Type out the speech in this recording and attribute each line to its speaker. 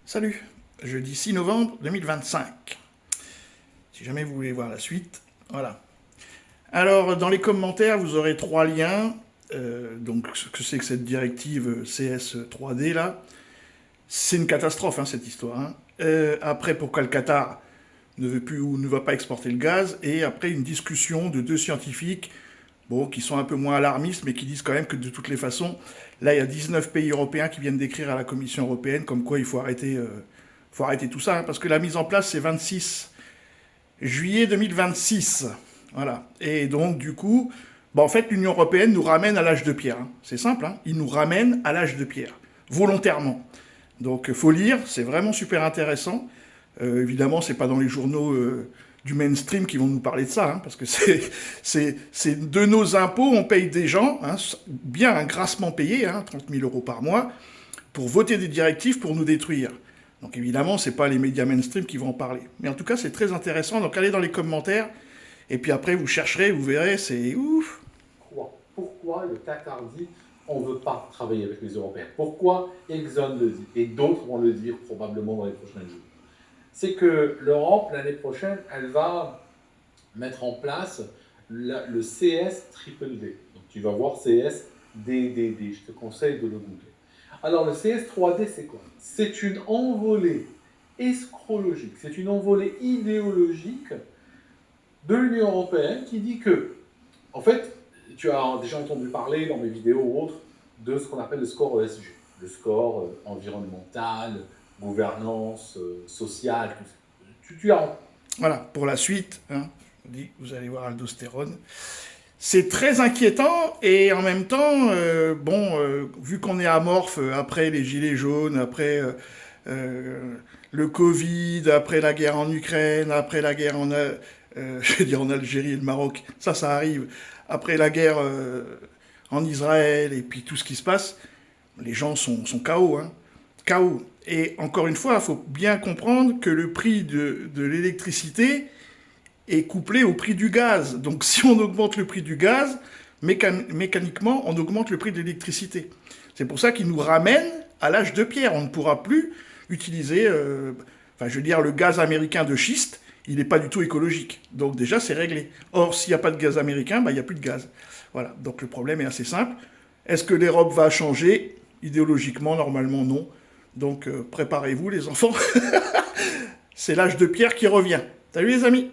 Speaker 1: Salut, jeudi 6 novembre 2025. Si jamais vous voulez voir la suite, voilà. Alors, dans les commentaires, vous aurez trois liens. Donc, ce que c'est que cette directive CS3D, là, c'est une catastrophe, hein, cette histoire. Hein. Après, pourquoi le Qatar ne veut plus ou ne va pas exporter le gaz. Et après, une discussion de deux scientifiques, bon, qui sont un peu moins alarmistes, mais qui disent quand même que de toutes les façons, là, il y a 19 pays européens qui viennent d'écrire à la Commission européenne comme quoi il faut arrêter tout ça, hein, parce que la mise en place, c'est 26 juillet 2026. Voilà. Et donc, du coup, en fait, l'Union européenne nous ramène à l'âge de pierre. Hein. C'est simple, hein. Ils nous ramènent à l'âge de pierre, volontairement. Donc, faut lire, c'est vraiment super intéressant. Évidemment, c'est pas dans les journaux du mainstream qui vont nous parler de ça, hein, parce que c'est de nos impôts, on paye des gens, hein, bien grassement payés, hein, 30 000 euros par mois, pour voter des directives pour nous détruire. Donc évidemment, c'est pas les médias mainstream qui vont en parler. Mais en tout cas, c'est très intéressant. Donc allez dans les commentaires, et puis après, vous chercherez, vous verrez, c'est ouf.
Speaker 2: Pourquoi le Qatar dit on ne veut pas travailler avec les Européens? Pourquoi Exxon le dit? Et d'autres vont le dire probablement dans les prochains jours. C'est que l'Europe, l'année prochaine, elle va mettre en place le CS triple D. Donc tu vas voir CS DDD, je te conseille de le googler. Alors le CS 3D, c'est quoi? C'est une envolée escrologique, c'est une envolée idéologique de l'Union européenne qui dit que, en fait, tu as déjà entendu parler dans mes vidéos ou autres de ce qu'on appelle le score ESG, le score environnemental, gouvernance, sociale, tout ça. Tu as...
Speaker 1: Voilà, pour la suite, hein, vous allez voir aldostérone. C'est très inquiétant et en même temps, vu qu'on est amorphe après les gilets jaunes, après le Covid, après la guerre en Ukraine, après la guerre je veux dire en Algérie et le Maroc, ça arrive, après la guerre en Israël et puis tout ce qui se passe, les gens sont KO, hein, KO. Et encore une fois, il faut bien comprendre que le prix de l'électricité est couplé au prix du gaz. Donc si on augmente le prix du gaz, mécaniquement, on augmente le prix de l'électricité. C'est pour ça qu'il nous ramène à l'âge de pierre. On ne pourra plus utiliser, le gaz américain de schiste, il n'est pas du tout écologique. Donc déjà, c'est réglé. Or, s'il n'y a pas de gaz américain, il n'y a plus de gaz. Voilà, donc le problème est assez simple. Est-ce que l'Europe va changer? Idéologiquement, normalement, non. Donc préparez-vous, les enfants. C'est l'âge de pierre qui revient. Salut les amis!